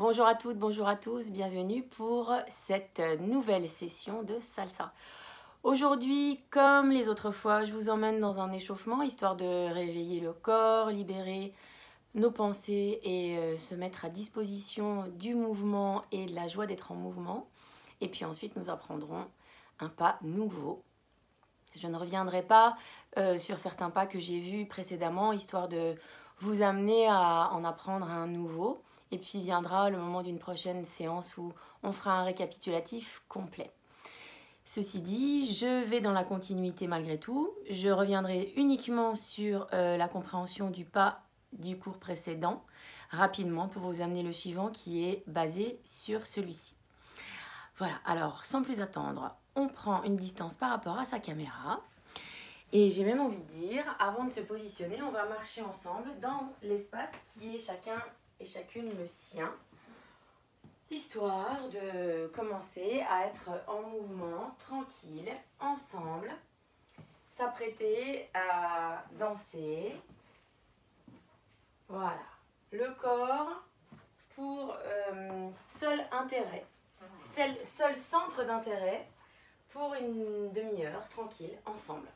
Bonjour à toutes, bonjour à tous, bienvenue pour cette nouvelle session de salsa. Aujourd'hui, comme les autres fois, je vous emmène dans un échauffement, histoire de réveiller le corps, libérer nos pensées et se mettre à disposition du mouvement et de la joie d'être en mouvement. Et puis ensuite, nous apprendrons un pas nouveau. Je ne reviendrai pas sur certains pas que j'ai vus précédemment, histoire de vous amener à en apprendre un nouveau. Et puis viendra le moment d'une prochaine séance où on fera un récapitulatif complet. Ceci dit, je vais dans la continuité malgré tout. Je reviendrai uniquement sur la compréhension du pas du cours précédent, rapidement pour vous amener le suivant qui est basé sur celui-ci. Voilà, alors sans plus attendre, on prend une distance par rapport à sa caméra. Et j'ai même envie de dire, avant de se positionner, on va marcher ensemble dans l'espace qui est chacun et chacune le sien, histoire de commencer à être en mouvement, tranquille, ensemble, s'apprêter à danser. Voilà, le corps pour seul intérêt, seul centre d'intérêt pour une demi-heure, tranquille, ensemble.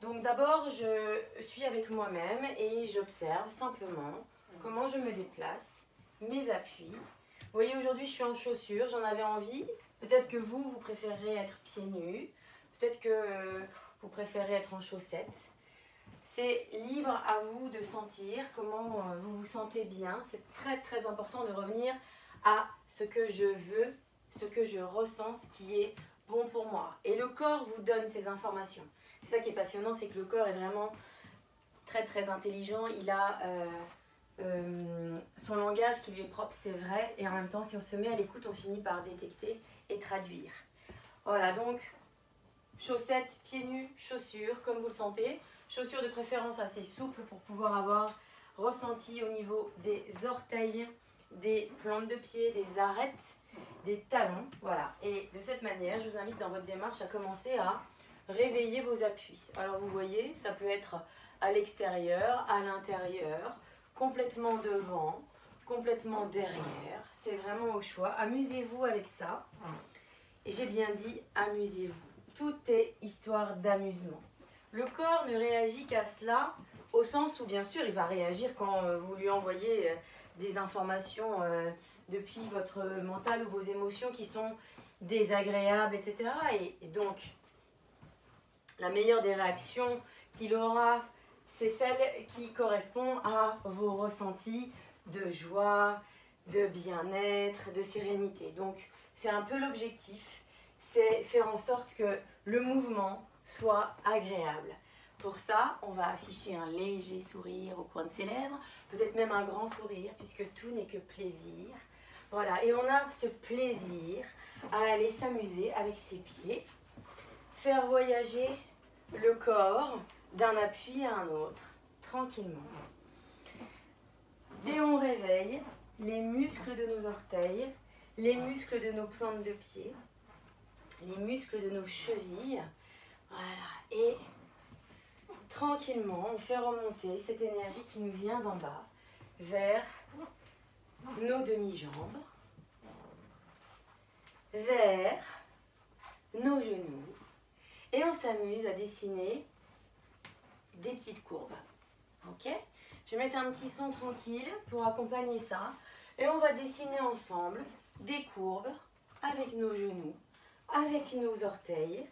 Donc d'abord, je suis avec moi-même et j'observe simplement comment je me déplace, mes appuis. Vous voyez, aujourd'hui, je suis en chaussures, j'en avais envie. Peut-être que vous préférez être pieds nus. Peut-être que vous préférez être en chaussettes. C'est libre à vous de sentir comment vous vous sentez bien. C'est très, très important de revenir à ce que je veux, ce que je ressens, ce qui est bon pour moi. Et le corps vous donne ces informations. C'est ça qui est passionnant, c'est que le corps est vraiment très, très intelligent. Il a son langage qui lui est propre, c'est vrai, et en même temps, si on se met à l'écoute, on finit par détecter et traduire. Voilà, donc chaussettes, pieds nus, chaussures, comme vous le sentez. Chaussures de préférence assez souples pour pouvoir avoir ressenti au niveau des orteils, des plantes de pied, des arêtes, des talons. Voilà, et de cette manière, je vous invite dans votre démarche à commencer à réveiller vos appuis. Alors vous voyez, ça peut être à l'extérieur, à l'intérieur, complètement devant, complètement derrière. C'est vraiment au choix. Amusez-vous avec ça. Et j'ai bien dit amusez-vous. Tout est histoire d'amusement. Le corps ne réagit qu'à cela, au sens où bien sûr il va réagir quand vous lui envoyez des informations depuis votre mental ou vos émotions qui sont désagréables, etc. Et donc, la meilleure des réactions qu'il aura, c'est celle qui correspond à vos ressentis de joie, de bien-être, de sérénité. Donc, c'est un peu l'objectif, c'est faire en sorte que le mouvement soit agréable. Pour ça, on va afficher un léger sourire au coin de ses lèvres, peut-être même un grand sourire, puisque tout n'est que plaisir. Voilà, et on a ce plaisir à aller s'amuser avec ses pieds, faire voyager le corps d'un appui à un autre, tranquillement. Et on réveille les muscles de nos orteils, les muscles de nos plantes de pied, les muscles de nos chevilles. Voilà, et tranquillement, on fait remonter cette énergie qui nous vient d'en bas vers nos demi-jambes, vers nos genoux. Et on s'amuse à dessiner des petites courbes. Ok? Je vais mettre un petit son tranquille pour accompagner ça. Et on va dessiner ensemble des courbes avec nos genoux, avec nos orteils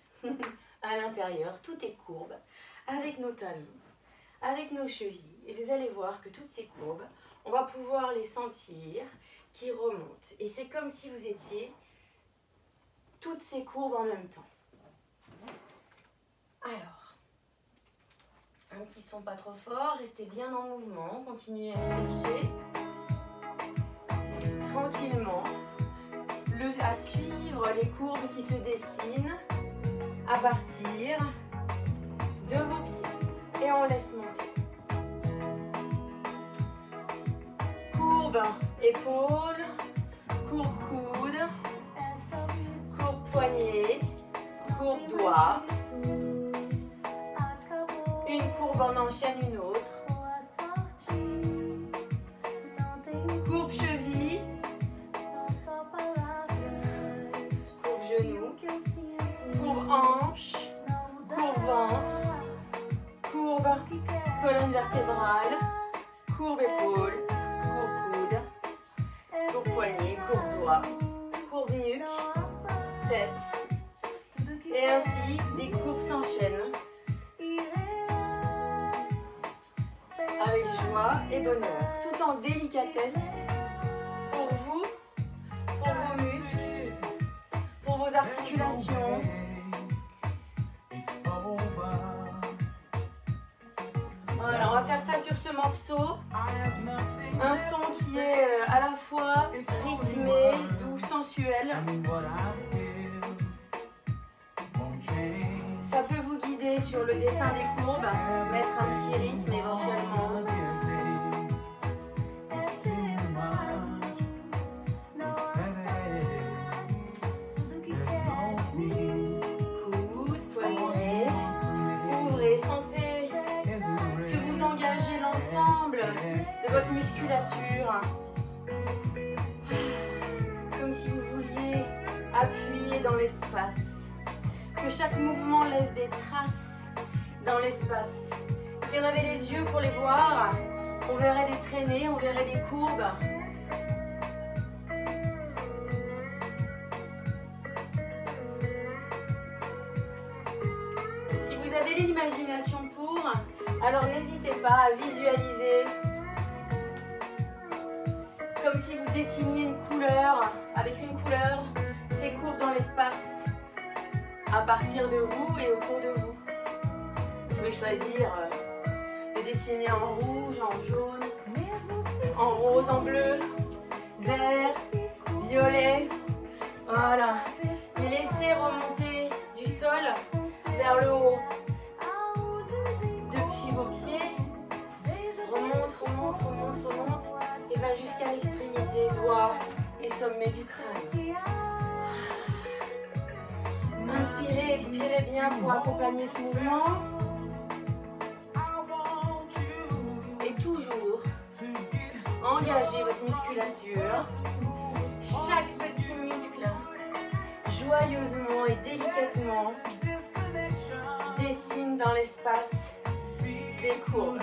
à l'intérieur. Tout est courbe. Avec nos talons, avec nos chevilles. Et vous allez voir que toutes ces courbes, on va pouvoir les sentir qui remontent. Et c'est comme si vous étiez toutes ces courbes en même temps. Alors, un petit son pas trop fort, restez bien en mouvement, continuez à chercher tranquillement, à suivre les courbes qui se dessinent à partir de vos pieds. Et on laisse monter. Courbe épaules, courbe coude, courbe poignet, courbe doigt. Une courbe en enchaîne une autre. Courbe cheville. courbe hanche, courbe ventre, courbe colonne vertébrale, courbe épaule, courbe coude, courbe poignet, courbe doigt, courbe nuque, tête. Et ainsi, les courbes s'enchaînent avec joie et bonheur, tout en délicatesse pour vous, pour vos muscles, pour vos articulations. Voilà, on va faire ça sur ce morceau. Un son qui est à la fois rythmé, doux, sensuel. Ça peut vous guider sur le dessin des courbes, mettre un petit rythme éventuellement. Coude, poignet, ouvrez, sentez que vous engagez l'ensemble de votre musculature. Comme si vous vouliez appuyer dans l'espace. Que chaque mouvement laisse des traces dans l'espace. Si on avait les yeux pour les voir, on verrait des traînées, on verrait des courbes. Si vous avez l'imagination pour, alors n'hésitez pas à visualiser comme si vous dessiniez une couleur, avec une couleur, ces courbes dans l'espace. À partir de vous et autour de vous. Vous pouvez choisir de dessiner en rouge, en jaune, en rose, en bleu, vert, violet. Voilà. Et laissez remonter du sol vers le haut. Depuis vos pieds, remonte, remonte, remonte, remonte et va jusqu'à l'extrémité, doigt et sommet du crâne. Inspirez, expirez bien pour accompagner ce mouvement. Et toujours, engagez votre musculature. Chaque petit muscle, joyeusement et délicatement, dessine dans l'espace des courbes.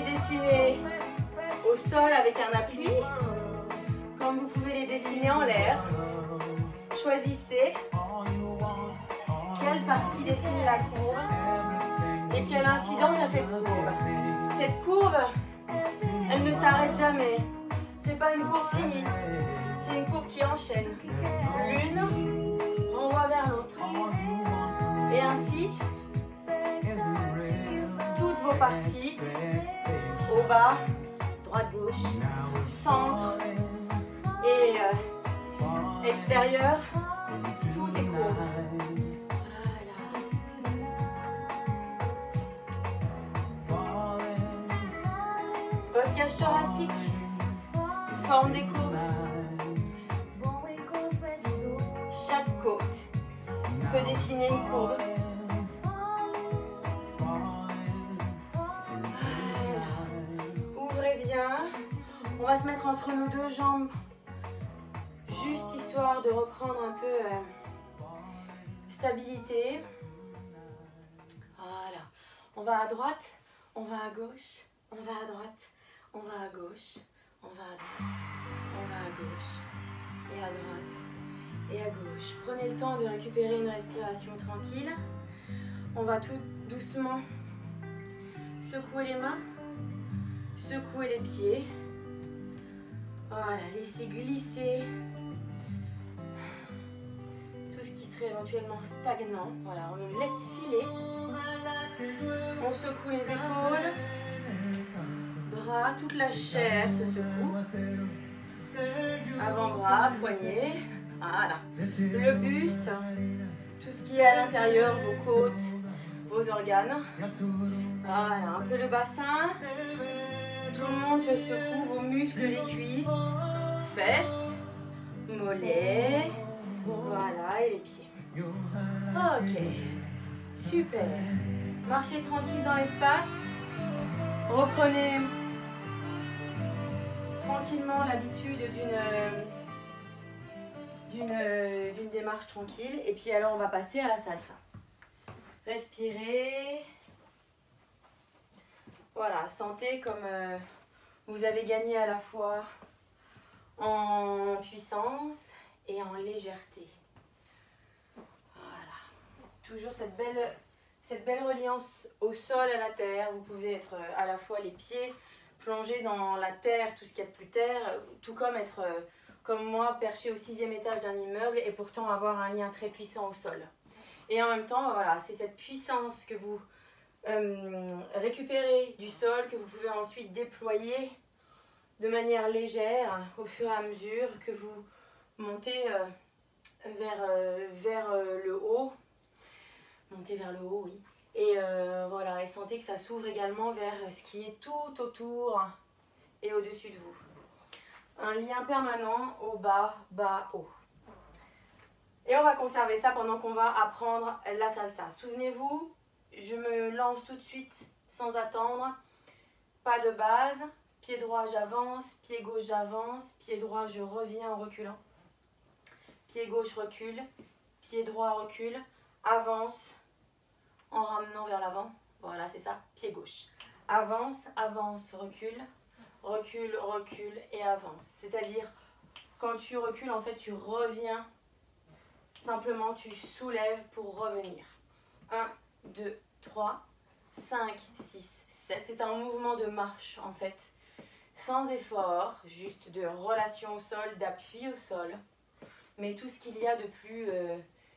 Dessiner au sol avec un appui, comme vous pouvez les dessiner en l'air. Choisissez quelle partie dessine la courbe et quelle incidence a cette courbe. Cette courbe, elle ne s'arrête jamais. C'est pas une courbe finie, c'est une courbe qui enchaîne. L'une renvoie vers l'autre. Et ainsi, toutes vos parties, au bas, droite-gauche, centre et extérieur, tout est courbe. Voilà. Votre cage thoracique forme des courbes. Chaque côte peut dessiner une courbe. On va se mettre entre nos deux jambes, juste histoire de reprendre un peu stabilité. Voilà. On va à droite, on va à gauche, on va à droite, on va à gauche, on va à droite, on va à gauche, et à droite, et à gauche. Prenez le temps de récupérer une respiration tranquille. On va tout doucement secouer les mains. Secouez les pieds. Voilà, laissez glisser tout ce qui serait éventuellement stagnant. Voilà, on le laisse filer. On secoue les épaules, bras, toute la chair se secoue. Avant-bras, poignets. Voilà, le buste, tout ce qui est à l'intérieur, vos côtes, vos organes. Voilà, un peu le bassin. Tout le monde se secoue, vos muscles, les cuisses, fesses, mollets, voilà, et les pieds. Ok, super. Marchez tranquille dans l'espace. Reprenez tranquillement l'habitude d'une démarche tranquille. Et puis alors on va passer à la salsa. Respirez. Voilà, sentez comme vous avez gagné à la fois en puissance et en légèreté. Voilà. Toujours cette belle reliance au sol, à la terre. Vous pouvez être à la fois les pieds plongés dans la terre, tout ce qu'il y a de plus terre, tout comme être, comme moi, perché au 6e étage d'un immeuble et pourtant avoir un lien très puissant au sol. Et en même temps, voilà, c'est cette puissance que vous récupérez du sol, que vous pouvez ensuite déployer de manière légère au fur et à mesure que vous montez vers le haut. Montez vers le haut, oui. Et voilà, et sentez que ça s'ouvre également vers ce qui est tout autour et au-dessus de vous. Un lien permanent au bas, bas, haut. Et on va conserver ça pendant qu'on va apprendre la salsa. Souvenez-vous, je me lance tout de suite sans attendre. Pas de base. Pied droit, j'avance. Pied gauche, j'avance. Pied droit, je reviens en reculant. Pied gauche, recule. Pied droit, recule. Avance en ramenant vers l'avant. Voilà, c'est ça. Pied gauche. Avance, avance, recule. Recule, recule et avance. C'est-à-dire, quand tu recules, en fait, tu reviens. Simplement, tu soulèves pour revenir. 1, 2, 3, 5, 6, 7. C'est un mouvement de marche, en fait. Sans effort, juste de relation au sol, d'appui au sol. Mais tout ce qu'il y a de plus,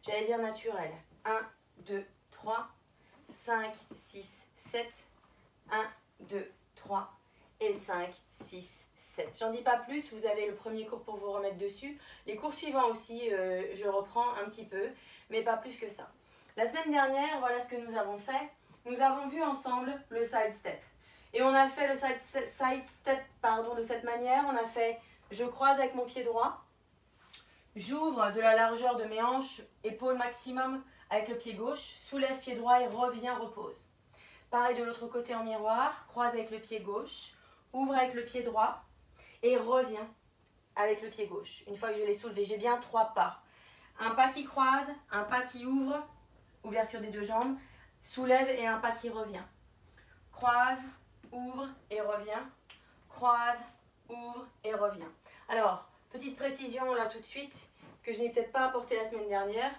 j'allais dire naturel. 1, 2, 3, 5, 6, 7. 1, 2, 3 et 5, 6, 7. J'en dis pas plus, vous avez le premier cours pour vous remettre dessus. Les cours suivants aussi, je reprends un petit peu, mais pas plus que ça. La semaine dernière, voilà ce que nous avons fait. Nous avons vu ensemble le side step. Et on a fait le side step de cette manière. On a fait, je croise avec mon pied droit. J'ouvre de la largeur de mes hanches, épaule maximum avec le pied gauche. Soulève pied droit et reviens, repose. Pareil de l'autre côté en miroir. Croise avec le pied gauche. Ouvre avec le pied droit. Et reviens avec le pied gauche. Une fois que je l'ai soulevé, j'ai bien 3 pas. Un pas qui croise, un pas qui ouvre. Ouverture des 2 jambes. Soulève et un pas qui revient. Croise, ouvre et revient. Croise, ouvre et revient. Alors, petite précision là tout de suite, que je n'ai peut-être pas apporté la semaine dernière.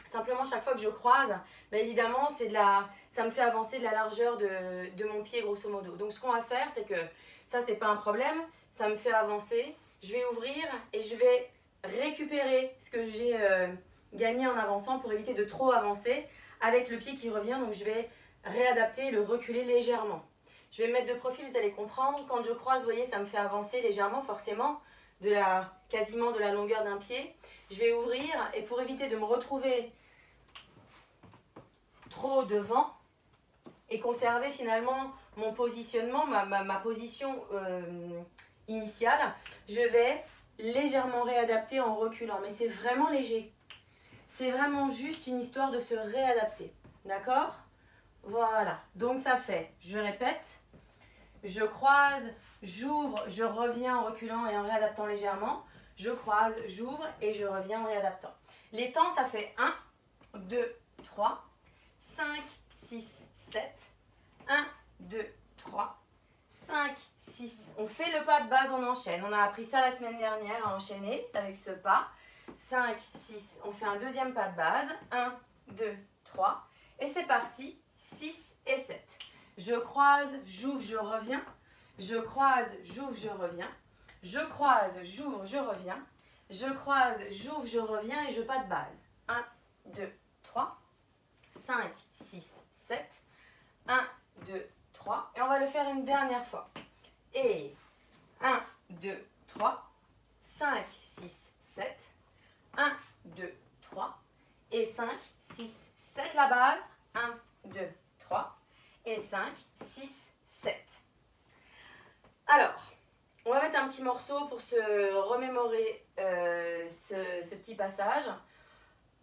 Simplement, chaque fois que je croise, ben évidemment, ça me fait avancer de la largeur de mon pied, grosso modo. Donc, ce qu'on va faire, c'est que ça, c'est pas un problème. Ça me fait avancer. Je vais ouvrir et je vais récupérer ce que j'ai gagné en avançant pour éviter de trop avancer avec le pied qui revient. Donc, je vais réadapter, le reculer légèrement. Je vais me mettre de profil, vous allez comprendre. Quand je croise, vous voyez, ça me fait avancer légèrement, forcément, quasiment de la longueur d'un pied. Je vais ouvrir et pour éviter de me retrouver trop devant et conserver finalement mon positionnement, ma position initiale, je vais légèrement réadapter en reculant. Mais c'est vraiment léger. C'est vraiment juste une histoire de se réadapter. D'accord ? Voilà. Donc ça fait, je répète, je croise, j'ouvre, je reviens en reculant et en réadaptant légèrement. Je croise, j'ouvre et je reviens en réadaptant. Les temps, ça fait 1, 2, 3, 5, 6, 7. 1, 2, 3, 5, 6. On fait le pas de base, on enchaîne. On a appris ça la semaine dernière à enchaîner avec ce pas. 5, 6. On fait un deuxième pas de base. 1, 2, 3. Et c'est parti. 6 et 7. Je croise, j'ouvre, je reviens. Je croise, j'ouvre, je reviens. Je croise, j'ouvre, je reviens. Je croise, j'ouvre, je reviens et je pas de base. 1, 2, 3, 5, 6, 7. 1, 2, 3. Et on va le faire une dernière fois. Et 1, 2, 3, 5, 6, 7. 1, 2, 3. Et 5, 6, 7 la base. 1, 2, 3. Et 5, 6, 7. Alors, on va mettre un petit morceau pour se remémorer ce petit passage.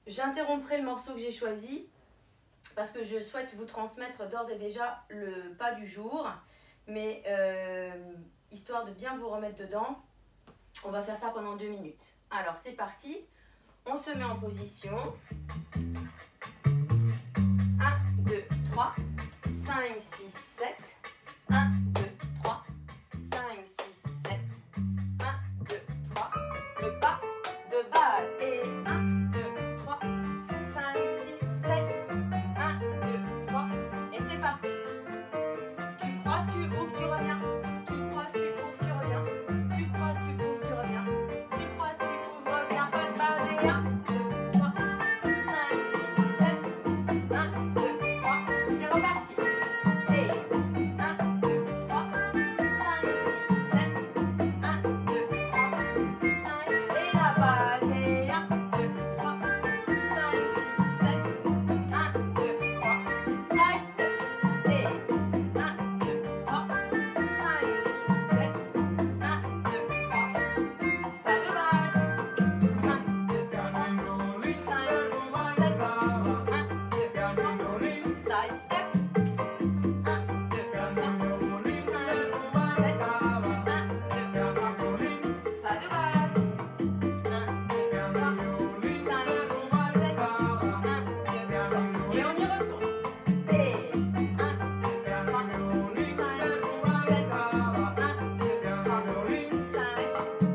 J'interromprai le morceau que j'ai choisi parce que je souhaite vous transmettre d'ores et déjà le pas du jour. Mais histoire de bien vous remettre dedans, on va faire ça pendant 2 minutes. Alors c'est parti, on se met en position. 1, 2, 3, 5, 6, 7. 1, 2, 3, 5, 6, 7. 1, 2, 3. Le pas de base. Et 1, 2, 3, 5, 6, 7. 1, 2, 3. Et c'est parti. Tu croises, tu ouvres, tu reviens. Tu croises, tu ouvres, tu reviens. Tu croises, tu ouvres, tu reviens. Tu croises, tu ouvres, reviens. Pas de base. Et 1, 2, 3, 5, 6, 7. 1, 2, 3. C'est reparti. Et 1, 2, 3, 5, 6, 7. 1, 2, 3, 5. Et la base. Et 1, 2, 3, 5, 6, 7. 1, 2, 3. Side step. Et 1, 2, 3, 5, 6, 7. 1, 2, 3. Pas de base. 1, 2, 3, 5, 6, 7. 1, 2, 3. Side step. 1, 2, 3, 5, 6, 7. 1, 2, 3. Pas de base. 1, 2, 3, 5, 6, 7. 1, 2, 3. Et on y retourne. Et 1, 2, 3, 5, 6, 7. 1, 2, 3, 5.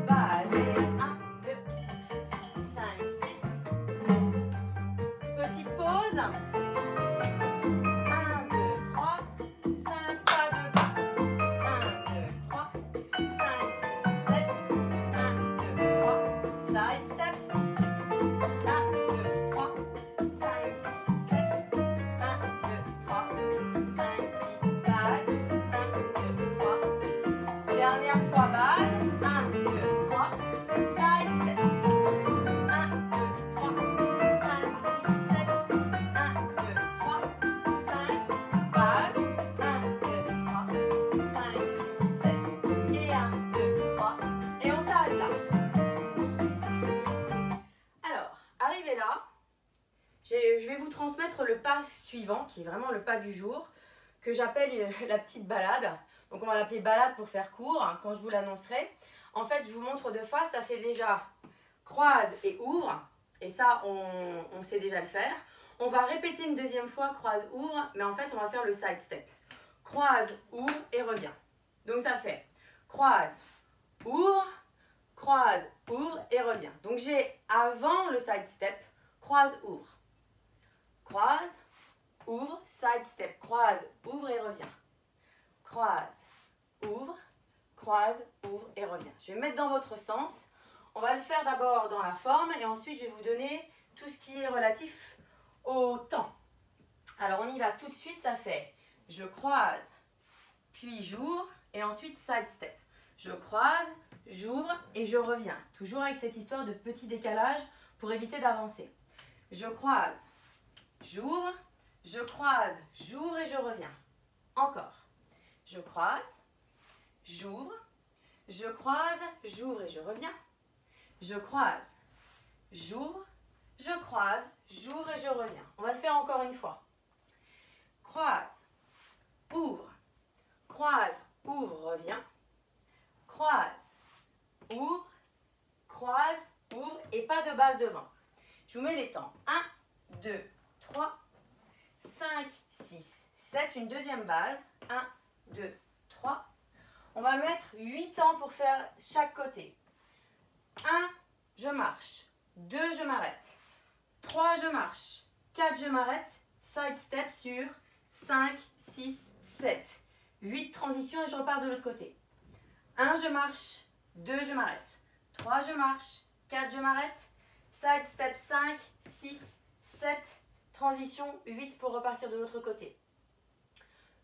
Base. Et 1, 2, 5, 6. Petite pause. 1, 2, 3, 5, pas de base. 1, 2, 3, 5, 6, 7. 1, 2, 3, side step. 1, 2, 3, 5, 6, 7. 1, 2, 3, 5, 6, base. 1, 2, 3. Dernière fois base. 1, 2, 3, side step. 1, 2, 3, 5, 6, 7. 1, 2, 3, 5, base. 1, 2, 3, 5, 6, 7. Et 1, 2, 3. Et on s'arrête là. Alors, arrivé là, je vais vous transmettre le pas suivant, qui est vraiment le pas du jour, que j'appelle la petite balade. Donc on va l'appeler balade pour faire court, hein, quand je vous l'annoncerai. En fait, je vous montre de face, ça fait déjà croise et ouvre. Et ça, on sait déjà le faire. On va répéter une deuxième fois croise, ouvre, mais en fait, on va faire le side step. Croise, ouvre et revient. Donc ça fait croise, ouvre et revient. Donc j'ai avant le side step, croise, ouvre. Croise, ouvre, side step, croise, ouvre et revient. Croise, ouvre et revient. Je vais mettre dans votre sens. On va le faire d'abord dans la forme et ensuite je vais vous donner tout ce qui est relatif au temps. Alors on y va tout de suite, ça fait je croise, puis j'ouvre et ensuite side step. Je croise, j'ouvre et je reviens. Toujours avec cette histoire de petit décalage pour éviter d'avancer. Je croise, j'ouvre, je croise, j'ouvre et je reviens. Encore. Je croise, j'ouvre, je croise, j'ouvre et je reviens. Je croise, j'ouvre, je croise, j'ouvre et je reviens. On va le faire encore une fois. Croise, ouvre, reviens. Croise, ouvre, et pas de base devant. Je vous mets les temps. 1, 2, 3, 5, 6, 7. Une deuxième base. 1, 2, 3. On va mettre 8 temps pour faire chaque côté. 1, je marche. 2, je m'arrête. 3, je marche. 4, je m'arrête. Side step sur 5, 6, 7. 8 transitions et je repars de l'autre côté. 1, je marche. 2, je m'arrête. 3, je marche. 4, je m'arrête. Side step 5, 6, 7. Transition 8 pour repartir de l'autre côté.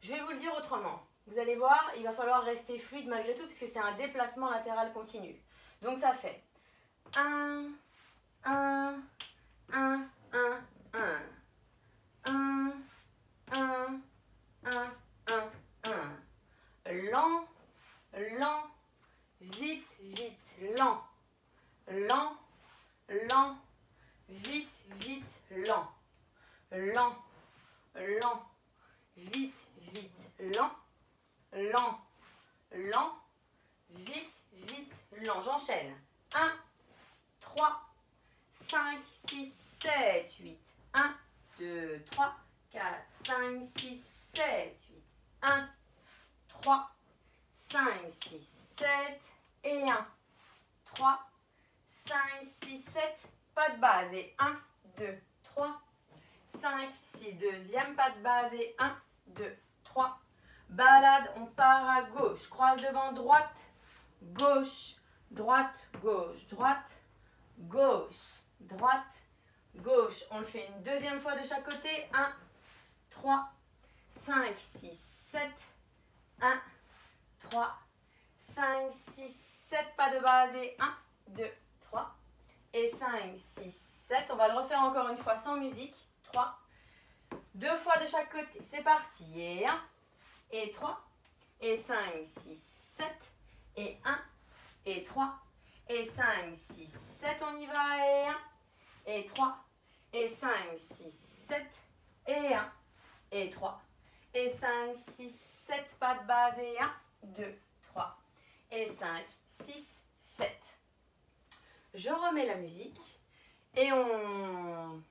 Je vais vous le dire autrement. Vous allez voir, il va falloir rester fluide malgré tout puisque c'est un déplacement latéral continu. Donc ça fait 1, 1, 1, 1, 1. 1, 1, 1, 1, 1. Lent, lent, vite, vite, lent. Lent, lent, vite, vite, lent. Lent, lent, lent, vite, vite, lent. J'enchaîne. 1, 3, 5, 6, 7, 8. 1, 2, 3, 4, 5, 6, 7, 8. 1, 3, 5, 6, 7 et 1. 3, 5, 6, 7. Pas de base et 1, 2, 3, 5, 6. Deuxième pas de base et 1, 2, 3. Balade, on part à gauche. Croise devant, droite, gauche, droite, gauche, droite, gauche, droite, gauche. On le fait une deuxième fois de chaque côté. 1, 3, 5, 6, 7. 1, 3, 5, 6, 7. Pas de base et 1, 2, 3. Et 5, 6, 7. On va le refaire encore une fois sans musique. 3. Deux fois de chaque côté. C'est parti. Et 1, et 3, et 5, 6, 7, et 1, et 3, et 5, 6, 7. On y va. Et 1, et 3, et 5, 6, 7, et 1, et 3, et 5, 6, 7. Pas de base. Et 1, 2, 3, et 5, 6, 7. Je remets la musique et on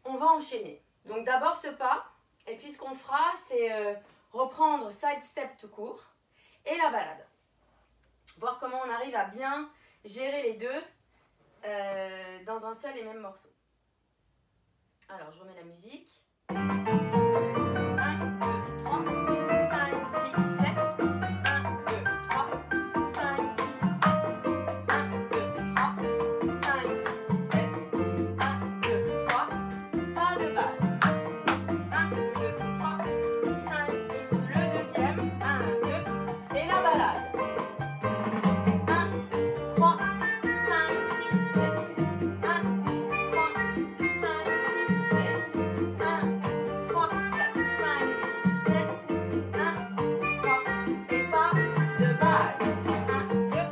va enchaîner. Donc d'abord ce pas, et puis ce qu'on fera, c'est reprendre side step tout court et la balade. Voir comment on arrive à bien gérer les deux dans un seul et même morceau. Alors je remets la musique. 1, 2, 3, 5, 6, 7. 1, 2, 3, 5, 6, 7. 1, 2, 3, 5, 6, 7. 1, 2, 3. Pas de base. 1, 2, 3, 5, 6. Le deuxième. 1, 2. Et la balade. 1, 3, 5, 6, 7. 1, 3, 5, 6, 7. 1, 3, 4, 5, 6, 7. 1, 3. Et pas de base. 1, 2,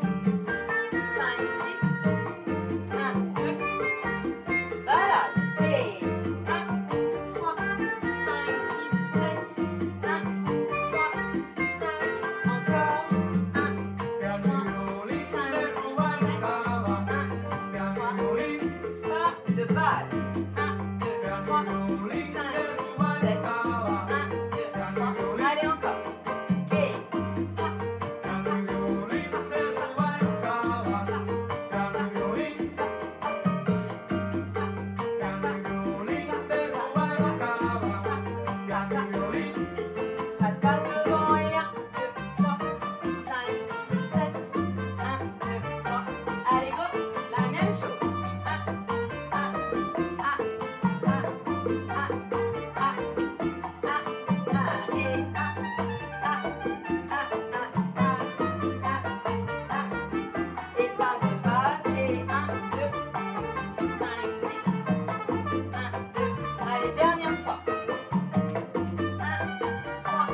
5, 6. 1, 2. Balade. Et 1, 3, 5, 6, 7. 1, 3, 5. Encore. 1, 3, 5, 6, 7. 1, 3. Pas de base. 1, 2, 3, 5, 6, 7. 1, 2, 3. Allez encore. Et pas de base devant. Et 1, 2, 3, 5, 6, 7. 1, 2, 3. Allez, go. La même chose. 1, 1, 1, 1, 1, 1, 1, 1. Et 1, 1, 1, 1, 1, 1. Et pas de base. Et 1, 2, 5, 6. 1, 2. Allez, dernière fois. 1, 3,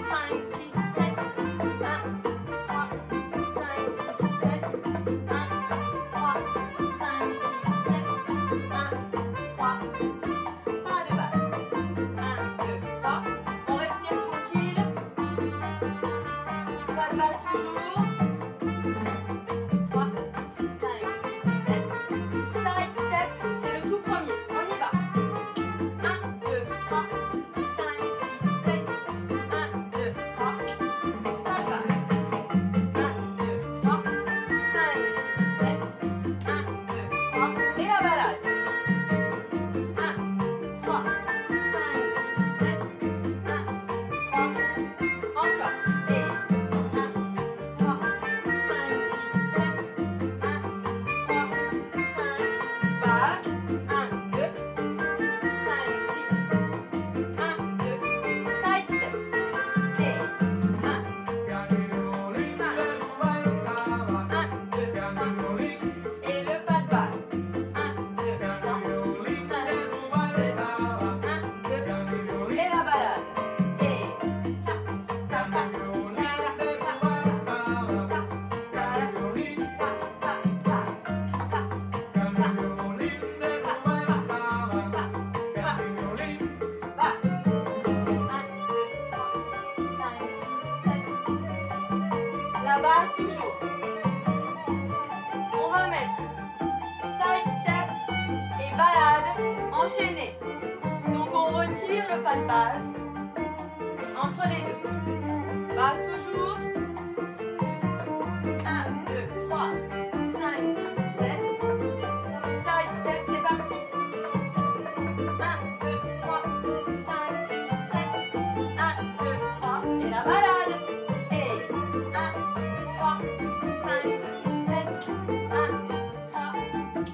5, 6, 7. 1, 3, 5, 6, 7. 1, 3, 5, 6, 7. 1, 3. Pas de base. 1, 2, 3. On respire tranquille. Pas de base toujours. 3, 5, 6, 7. Side step, c'est le tout premier. On y va. 1, 2, 3, 5, 6, 7. 1, 2, 3. Pas de base. 1, 2, 3, 5, 6, 7. 1, 2, 3. Et la balade. 1, 3, 5, 6, 7. 1, 3. Encore. Et 1, 2, enchaîner. Donc on retire le pas de base entre les deux. Base toujours. 1, 2, 3, 5, 6, 7. Side step, c'est parti. 1, 2, 3, 5, 6, 7. 1, 2, 3. Et la balade. Et 1, 3, 5, 6, 7. 1, 3,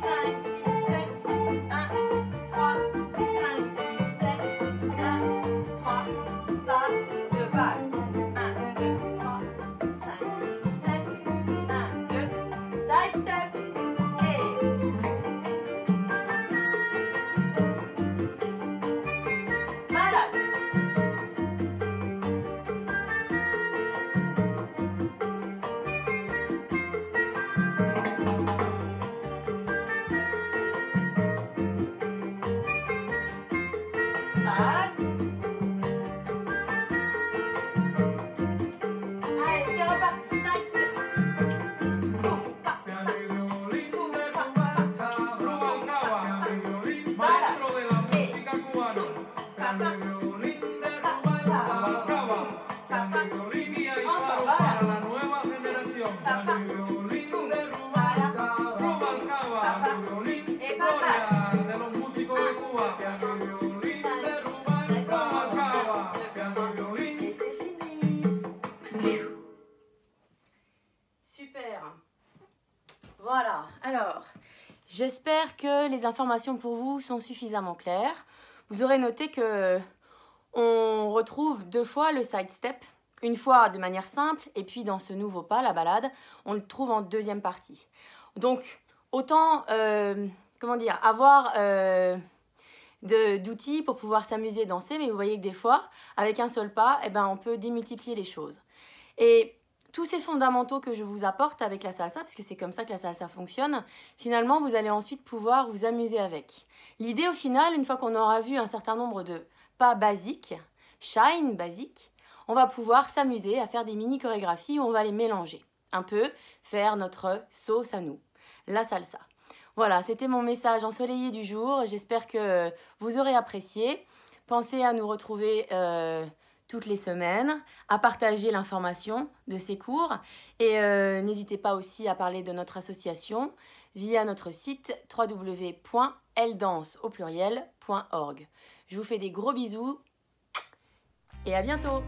5, 6, 7. 1, 3, 5, 6, 7. 1, 3, pas de base. 1, 2, 3, 5, 6, 7. 1, 2, side step. Et balade. Passe. Allez, c'est reparti. Side step. Maestro de la música cubana, guía y faro para la nueva generación. Rubalcaba, gloria de los músicos de Cuba. Rubalcaba. Et c'est fini. Super. Voilà. Alors, j'espère que les informations pour vous sont suffisamment claires. Vous aurez noté que on retrouve 2 fois le side step, une fois de manière simple et puis dans ce nouveau pas, la balade, on le trouve en deuxième partie. Donc, autant, comment dire, avoir d'outils pour pouvoir s'amuser, danser, mais vous voyez que des fois, avec un seul pas, eh ben, on peut démultiplier les choses. Et tous ces fondamentaux que je vous apporte avec la salsa, parce que c'est comme ça que la salsa fonctionne, finalement, vous allez ensuite pouvoir vous amuser avec. L'idée, au final, une fois qu'on aura vu un certain nombre de pas basiques, shine basiques, on va pouvoir s'amuser à faire des mini-chorégraphies où on va les mélanger. Un peu faire notre sauce à nous, la salsa. Voilà, c'était mon message ensoleillé du jour. J'espère que vous aurez apprécié. Pensez à nous retrouver toutes les semaines, à partager l'information de ces cours et n'hésitez pas aussi à parler de notre association via notre site www.eldance.org. Je vous fais des gros bisous et à bientôt.